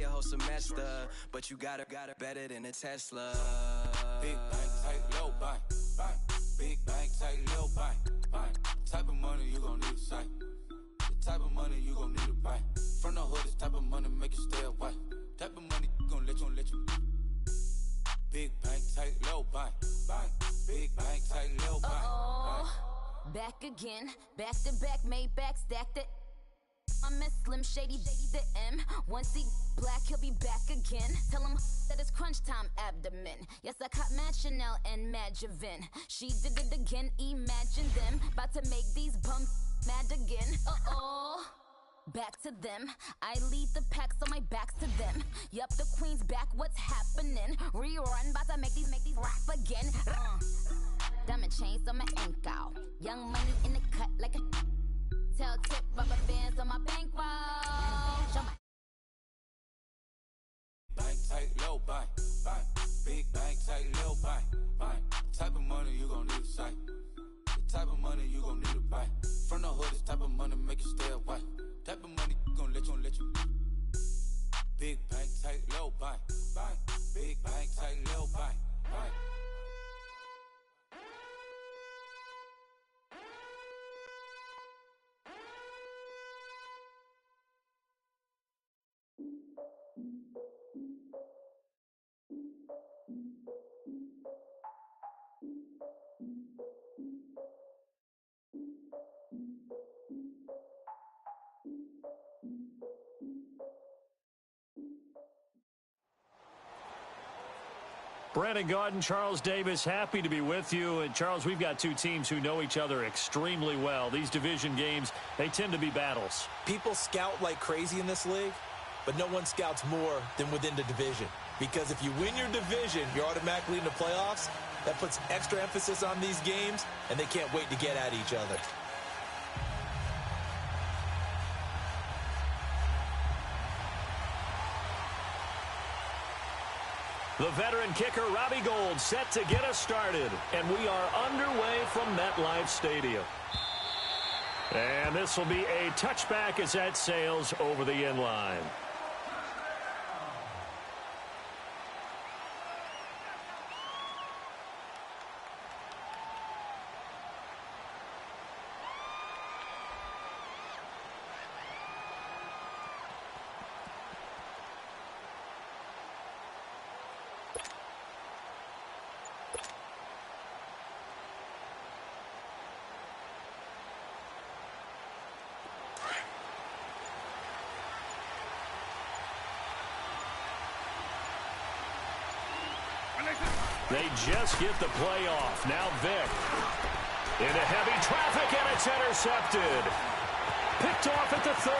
a whole semester, but you got it better than a Tesla. Big bank, tight, low bank, bank. Big bank, tight, low bank, bank. Type of money you gon' need a sight. The type of money you gon' need a buy. From the hood, this type of money make you stay away. Type of money gon' let you. Big bank, tight, low bank, bank. Big bank, tight, low bank, bank. Back again, back to back, made back, stacked it. I'm a Slim Shady, the M. Once he black, he'll be back again. Tell him that it's crunch time abdomen. Yes, I caught Mad Chanel and Mad Javin. She did it again, imagine them. About to make these bums mad again. Back to them. I lead the pack, so my back's to them. Yup, the queen's back, what's happening? Rerun, about to make these rap again. Diamond chains on my ankle. Young money in the cut like a tail tip, rubber bands on my bankroll. Show my bank tight, low bank, bank. Big bank tight, low bank, bank. Type of money you gon' need a sight. The type of money you gon' need to buy. From the hood, this type of money make you stay away. Type of money gon' let you. Big bank tight, low bank, bank. Big bank tight, low bank, bank. Brandon Gaudin, Charles Davis, happy to be with you. And, Charles, we've got two teams who know each other extremely well. These division games, they tend to be battles. People scout like crazy in this league, but no one scouts more than within the division. Because if you win your division, you're automatically in the playoffs. That puts extra emphasis on these games, and they can't wait to get at each other. The veteran kicker, Robbie Gould, set to get us started. And we are underway from MetLife Stadium. And this will be a touchback as that sails over the end line. They just get the play off. Now Vick. Into heavy traffic, and it's intercepted. Picked off at the 30.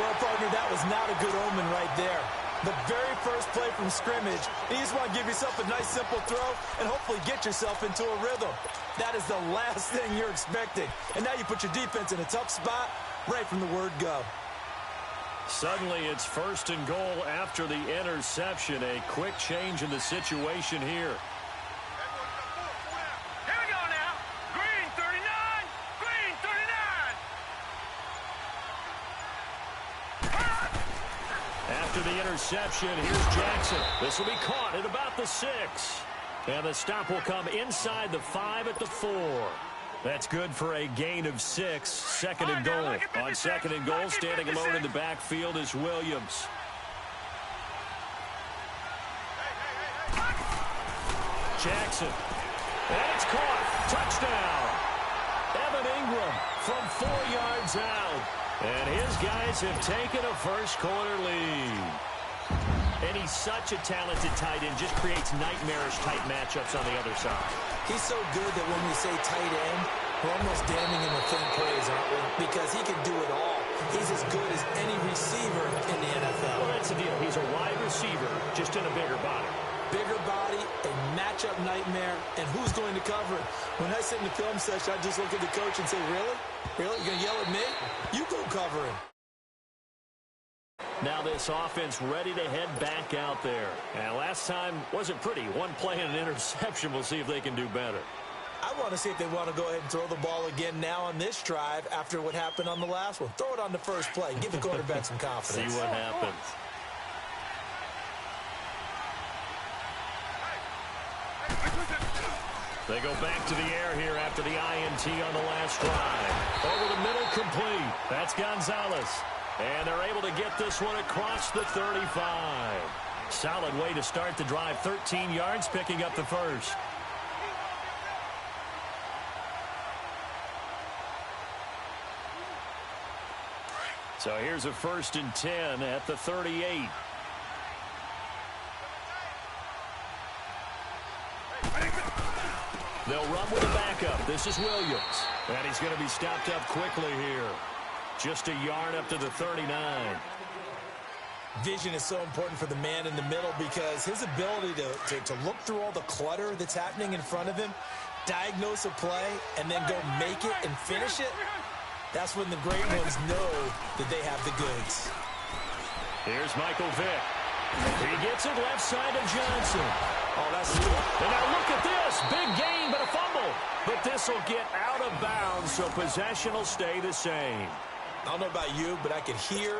Well, partner, that was not a good omen right there. The very first play from scrimmage, you just want to give yourself a nice, simple throw and hopefully get yourself into a rhythm. That is the last thing you're expecting. And now you put your defense in a tough spot right from the word go. Suddenly, it's 1st and goal after the interception. A quick change in the situation here. Here we go now. Green 39. Green 39. After the interception, here's Jackson. This will be caught at about the 6. And the stop will come inside the 5 at the 4. That's good for a gain of 6. 2nd and goal. On 2nd and goal, standing alone in the backfield is Williams. Jackson. And it's caught. Touchdown. Evan Ingram from 4 yards out. And his guys have taken a first-quarter lead. And he's such a talented tight end, just creates nightmarish-type matchups on the other side. He's so good that when we say tight end, we're almost damning him with faint praise, aren't we? Because he can do it all. He's as good as any receiver in the NFL. Well, that's the deal. He's a wide receiver, just in a bigger body. Bigger body, a matchup nightmare, and who's going to cover it? When I sit in the film session, I just look at the coach and say, really? Really? You're going to yell at me? You go cover him. Now this offense ready to head back out there. And last time wasn't pretty. One play and an interception. We'll see if they can do better. I want to see if they want to go ahead and throw the ball again now on this drive after what happened on the last one. Throw it on the first play. Give the quarterback some confidence. See what happens. They go back to the air here after the INT on the last drive. Over the middle, complete. That's Gonzalez. And they're able to get this one across the 35. Solid way to start the drive. 13 yards, picking up the first. So here's a 1st and 10 at the 38. They'll run with a backup. This is Williams. And he's going to be stopped up quickly here. Just a yard up to the 39. Vision is so important for the man in the middle because his ability to look through all the clutter that's happening in front of him, diagnose a play, and then go make it and finish it, that's when the great ones know that they have the goods. Here's Michael Vick. He gets it left side of Johnson. Oh, that's good. And now look at this. Big gain, but a fumble. But this will get out of bounds, so possession will stay the same. I don't know about you, but I could hear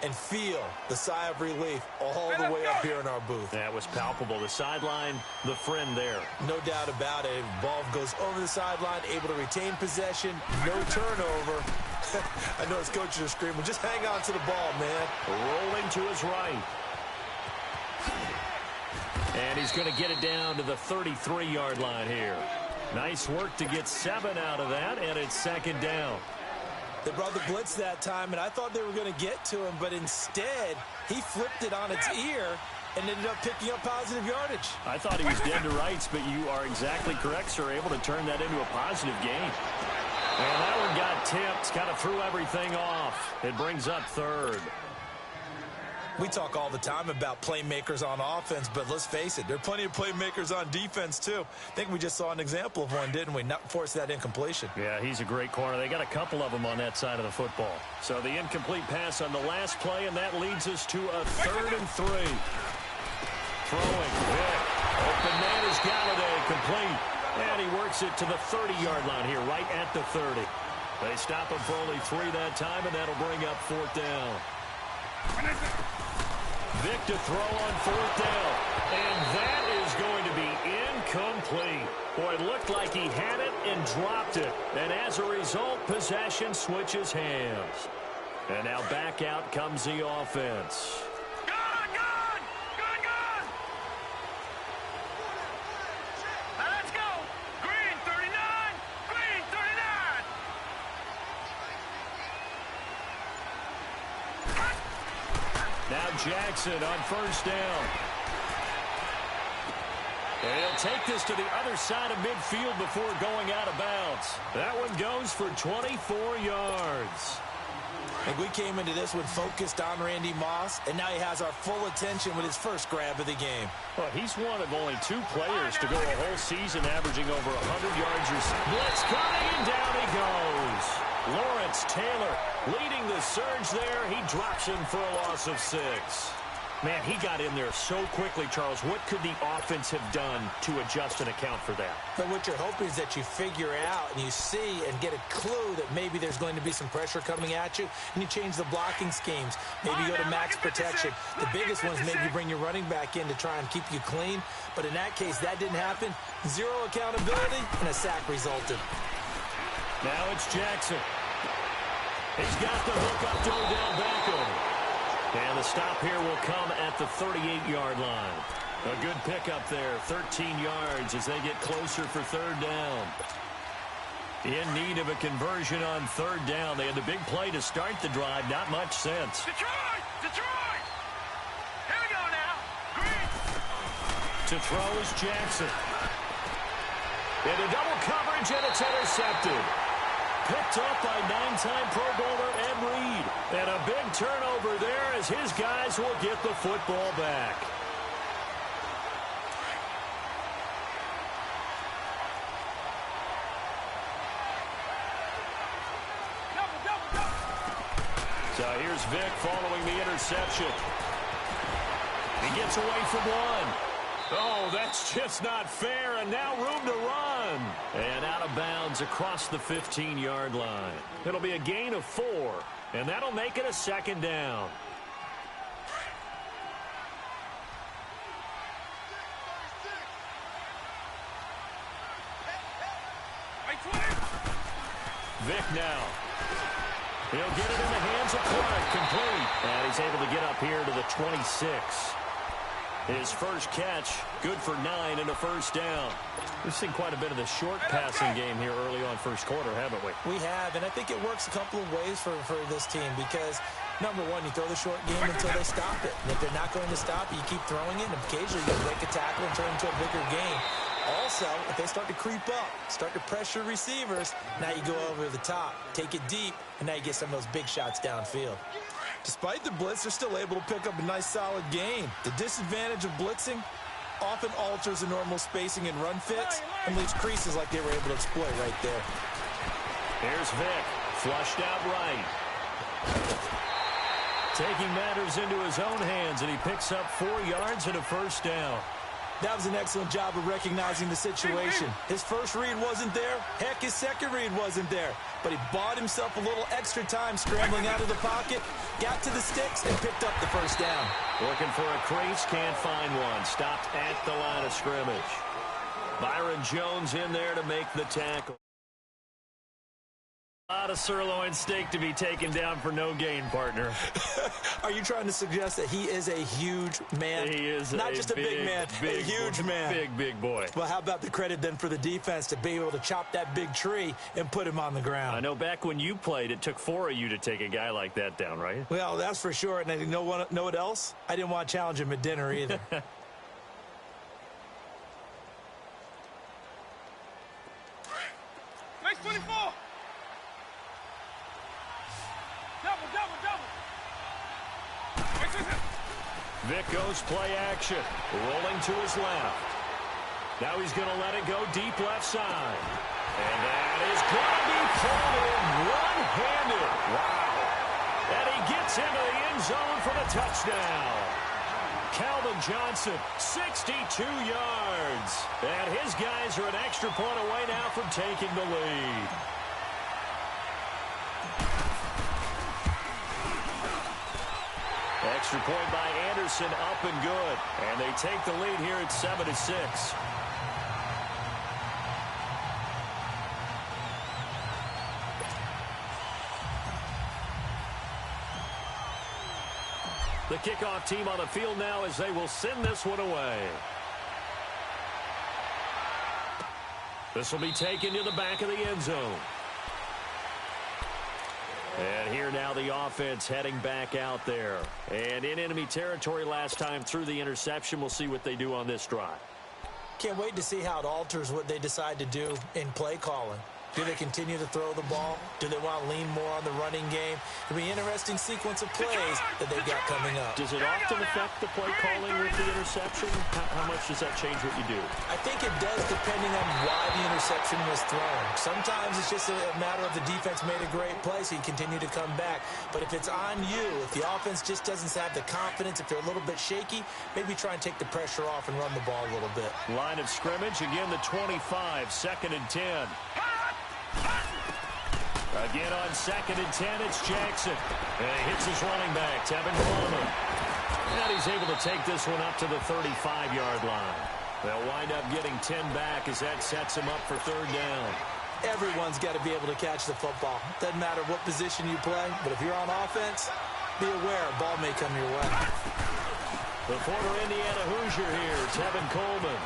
and feel the sigh of relief all the way up here in our booth. That was palpable. The sideline, the friend there. No doubt about it. Ball goes over the sideline, able to retain possession, no turnover. I know his coaches are screaming, just hang on to the ball, man. Rolling to his right. And he's going to get it down to the 33-yard line here. Nice work to get 7 out of that, and it's 2nd down. They brought the blitz that time, and I thought they were going to get to him, but instead, he flipped it on its ear and ended up picking up positive yardage. I thought he was dead to rights, but you are exactly correct, sir. Able to turn that into a positive gain. And that one got tipped, kind of threw everything off. It brings up 3rd. We talk all the time about playmakers on offense, but let's face it, there are plenty of playmakers on defense, too. I think we just saw an example of one, didn't we? Not force that incompletion. Yeah, he's a great corner. They got a couple of them on that side of the football. So the incomplete pass on the last play, and that leads us to a 3rd and 3. Throwing. Vick. Open man is Galladay. Complete. And he works it to the 30-yard line here, right at the 30. They stop him for only 3 that time, and that'll bring up 4th down. Vick to throw on 4th down. And that is going to be incomplete. Boy, it looked like he had it and dropped it. And as a result, possession switches hands. And now back out comes the offense. Now Jackson on 1st down. And he'll take this to the other side of midfield before going out of bounds. That one goes for 24 yards. And we came into this one focused on Randy Moss, and now he has our full attention with his first grab of the game. Well, he's one of only 2 players to go a whole season averaging over 100 yards or so. Blitz coming, and down he goes. Lawrence Taylor leading the surge there. He drops him for a loss of 6. Man, he got in there so quickly, Charles. What could the offense have done to adjust and account for that? But what you're hoping is that you figure out and you see and get a clue that maybe there's going to be some pressure coming at you, and you change the blocking schemes. Maybe you go to max protection. The biggest ones, maybe you bring your running back in to try and keep you clean. But in that case, that didn't happen. 0 accountability, and a sack resulted. Now it's Jackson. He's got the hook up to Odell Beckham. And the stop here will come at the 38-yard line. A good pickup there, 13 yards as they get closer for 3rd down. In need of a conversion on 3rd down. They had the big play to start the drive, not much sense. Detroit! Detroit! Here we go now. Green. To throw is Jackson. Into double coverage, and it's intercepted. Picked up by 9-time Pro Bowler Ed Reed. And a big turnover there as his guys will get the football back. So here's Vick following the interception. He gets away from 1. Oh, that's just not fair, and now room to run. And out of bounds across the 15-yard line. It'll be a gain of 4, and that'll make it a second down. Vic now. He'll get it in the hands of Clark, complete. And he's able to get up here to the 26. His first catch, good for 9 and a first down. We've seen quite a bit of the short passing game here early on first quarter, haven't we? We have, and I think it works a couple of ways for this team because, number one, you throw the short game until they stop it. And if they're not going to stop it, you keep throwing it, and occasionally you break a tackle and turn it into a bigger game. Also, if they start to creep up, start to pressure receivers, now you go over the top, take it deep, and now you get some of those big shots downfield. Despite the blitz, they're still able to pick up a nice, solid gain. The disadvantage of blitzing often alters the normal spacing and run fits and leaves creases like they were able to exploit right there. Here's Vic, flushed out right. Taking matters into his own hands, and he picks up 4 yards and a first down. That was an excellent job of recognizing the situation. His first read wasn't there. Heck, his second read wasn't there. But he bought himself a little extra time scrambling out of the pocket, got to the sticks, and picked up the first down. Looking for a crease, can't find one. Stopped at the line of scrimmage. Byron Jones in there to make the tackle. A lot of sirloin steak to be taken down for no gain, partner. Are you trying to suggest that he is a huge man? He is not just a big man, a huge man. Big boy. Well, how about the credit then for the defense to be able to chop that big tree and put him on the ground? I know back when you played, it took 4 of you to take a guy like that down, right? Well, that's for sure. And you know what else? I didn't want to challenge him at dinner either. Nice 24. Double. Vic goes play action. Rolling to his left. Now he's going to let it go deep left side. And that is going to be pulled in one-handed. Wow. And he gets into the end zone for the touchdown. Calvin Johnson, 62 yards. And his guys are an extra point away now from taking the lead. Extra point by Anderson, up and good. And they take the lead here at 7-6. The kickoff team on the field now as they will send this one away. This will be taken to the back of the end zone. And here now the offense heading back out there. And in enemy territory last time through the interception. We'll see what they do on this drive. Can't wait to see how it alters what they decide to do in play calling. Do they continue to throw the ball? Do they want to lean more on the running game? It'll be an interesting sequence of plays that they've got coming up. Does it often affect the play calling with the interception? How much does that change what you do? I think it does depending on why the interception was thrown. Sometimes it's just a matter of the defense made a great play, so you continue to come back. But if it's on you, if the offense just doesn't have the confidence, if they're a little bit shaky, maybe try and take the pressure off and run the ball a little bit. Line of scrimmage, again the 25, 2nd and 10. Again on 2nd and 10, it's Jackson. And he hits his running back, Tevin Coleman. And he's able to take this one up to the 35-yard line. They'll wind up getting 10 back as that sets him up for 3rd down. Everyone's got to be able to catch the football. Doesn't matter what position you play, but if you're on offense, be aware a ball may come your way. The former Indiana Hoosier here, Tevin Coleman.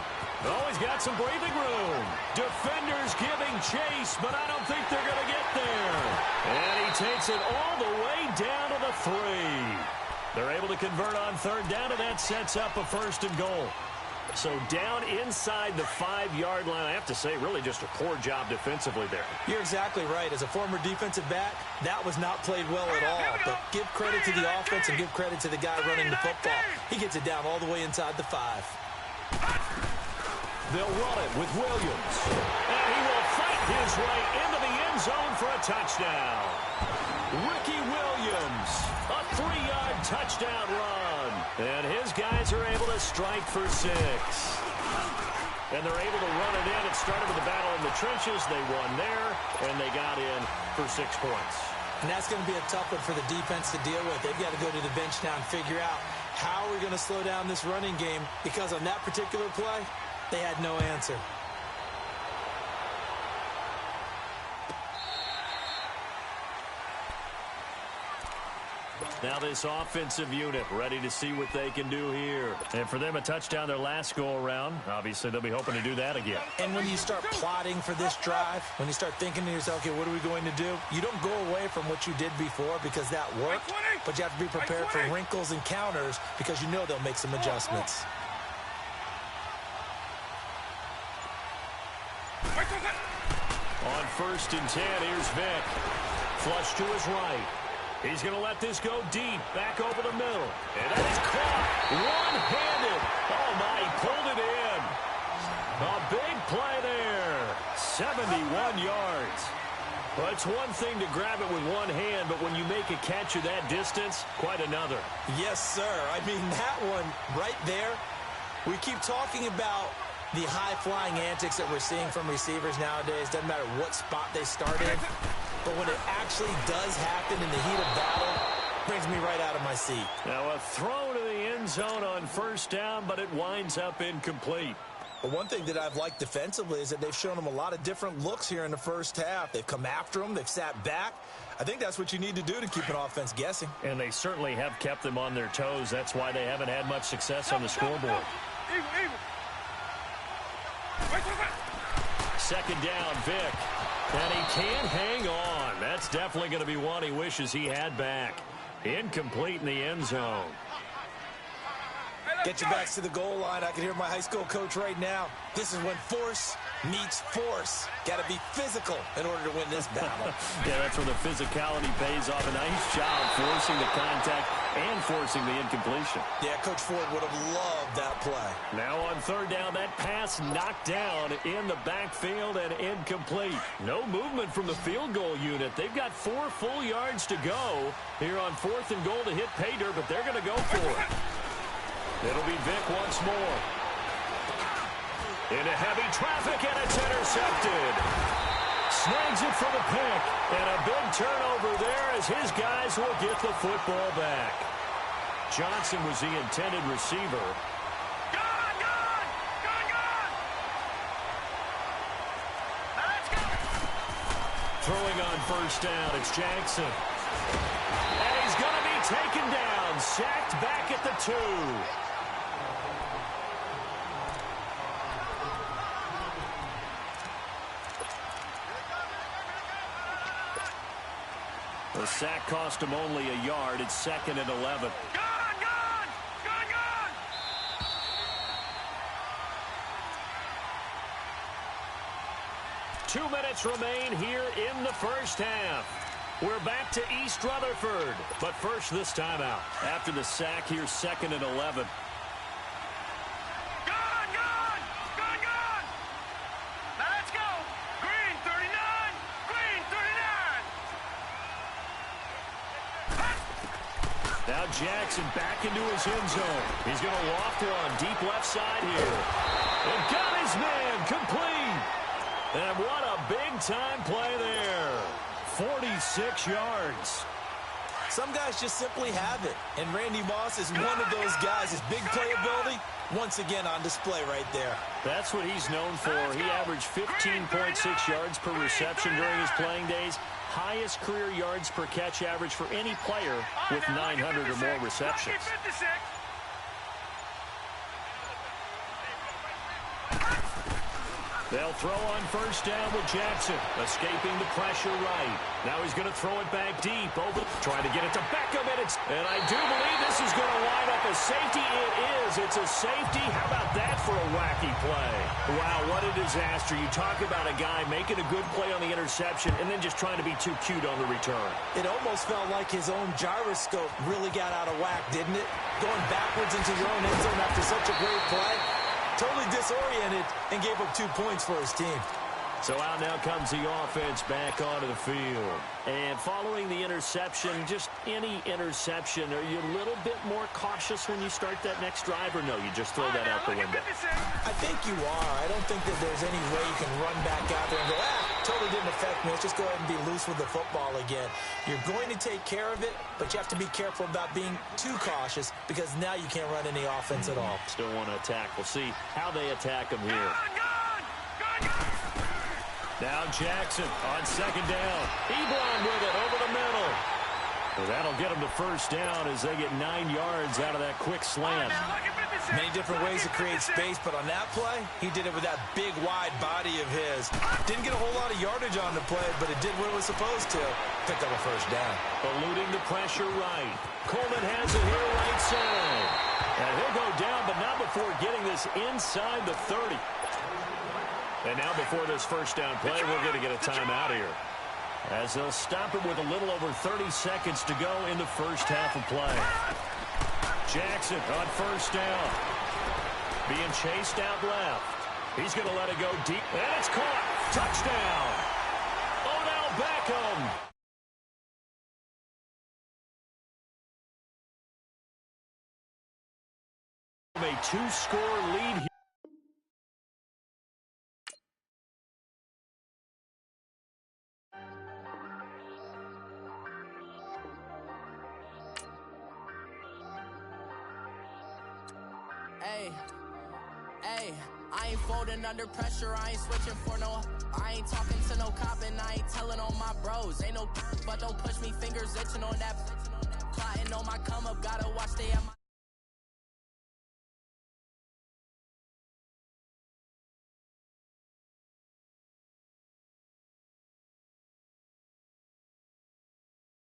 Oh, he's got some breathing room. Defenders giving chase, but I don't think they're going to get there. And he takes it all the way down to the 3. They're able to convert on 3rd down, and that sets up a 1st and goal. So down inside the 5-yard line. I have to say, really just a poor job defensively there. You're exactly right. As a former defensive back, that was not played well at all. But give credit to the offense and give credit to the guy running the football. He gets it down all the way inside the 5. They'll run it with Williams. And he will fight his way into the end zone for a touchdown. Ricky Williams, a 3-yard touchdown run. And his guys are able to strike for 6. And they're able to run it in. It started with a battle in the trenches. They won there, and they got in for 6 points. And that's going to be a tough one for the defense to deal with. They've got to go to the bench now and figure out how we're going to slow down this running game, because on that particular play, they had no answer. Now this offensive unit ready to see what they can do here. And for them, a touchdown their last go-around. Obviously, they'll be hoping to do that again. And when you start plotting for this drive, when you start thinking to yourself, okay, what are we going to do? You don't go away from what you did before because that worked, but you have to be prepared for wrinkles and counters because you know they'll make some adjustments. On 1st and 10, here's Vic. Flush to his right. He's going to let this go deep, back over the middle. And that is caught, one-handed. Oh, my, he pulled it in. A big play there, 71 yards. Well, it's one thing to grab it with one hand, but when you make a catch of that distance, quite another. Yes, sir. I mean, that one right there, we keep talking about the high-flying antics that we're seeing from receivers nowadays. Doesn't matter what spot they start in. But when it actually does happen in the heat of battle, brings me right out of my seat. Now a throw to the end zone on 1st down, but it winds up incomplete. But one thing that I've liked defensively is that they've shown them a lot of different looks here in the first half. They've come after them. They've sat back. I think that's what you need to do to keep an offense guessing. And they certainly have kept them on their toes. That's why they haven't had much success on the scoreboard. 2nd down, Vic. And he can't hang on. That's definitely going to be one he wishes he had back. Incomplete in the end zone. Get your backs to the goal line. I can hear my high school coach right now. This is when force meets force. Got to be physical in order to win this battle. Yeah, that's where the physicality pays off. A nice job forcing the contact and forcing the incompletion. Yeah, Coach Ford would have loved that play. Now on 3rd down, that pass knocked down in the backfield and incomplete. No movement from the field goal unit. They've got 4 full yards to go here on 4th and goal to hit pay dirt, but they're going to go for it. It'll be Vic once more. Into heavy traffic, and it's intercepted. Snags it for the pick, and a big turnover there as his guys will get the football back. Johnson was the intended receiver. Throwing on 1st down, it's Jackson. And he's going to be taken down, sacked back at the 2. The sack cost him only a yard. It's 2nd and 11. 2 minutes remain here in the first half. We're back to East Rutherford. But first, this timeout. After the sack, here's 2nd and 11. Now Jackson back into his end zone. He's going to loft one deep left side here. And got his man complete. And what a big-time play there. 46 yards. Some guys just simply have it. And Randy Moss is one of those guys. His big playability, once again on display right there. That's what he's known for. He averaged 15.6 yards per reception during his playing days. Highest career yards per catch average for any player with 900 or more receptions. They'll throw on 1st down with Jackson, escaping the pressure right. Now he's going to throw it back deep, over, trying to get it to Beckham, and I do believe this is going to line up a safety. It is. It's a safety. How about that for a wacky play? Wow, what a disaster. You talk about a guy making a good play on the interception and then just trying to be too cute on the return. It almost felt like his own gyroscope really got out of whack, didn't it? Going backwards into your own end zone after such a great play. Totally disoriented and gave up 2 points for his team. So out now comes the offense back onto the field. And following the interception, just any interception, are you a little bit more cautious when you start that next drive, or no, you just throw that out the window? I think you are. I don't think that there's any way you can run back out there and go, totally didn't affect me. Let's just go ahead and be loose with the football again. You're going to take care of it, but you have to be careful about being too cautious because now you can't run any offense at all. Still want to attack. We'll see how they attack them here. Now Jackson on second down. Ebron with it over the middle. Well, that'll get them to first down as they get 9 yards out of that quick slant. Many different ways to create space, but on that play, he did it with that big, wide body of his. Didn't get a whole lot of yardage on the play, but it did what it was supposed to. Picked up a first down. Eluding the pressure right. Coleman has it here right side. And he'll go down, but not before getting this inside the 30. And now before this first down play, we're going to get a timeout here, as they'll stop it with a little over 30 seconds to go in the first half of play. Jackson on first down. Being chased out left. He's going to let it go deep. And it's caught. Touchdown. Odell Beckham. A 2-score lead here. Hey, I ain't folding under pressure, I ain't switching for no. I ain't talking to no cop and I ain't telling on my bros. Ain't no but don't push me, fingers itching on that. Plotting on my come up, gotta watch they at my.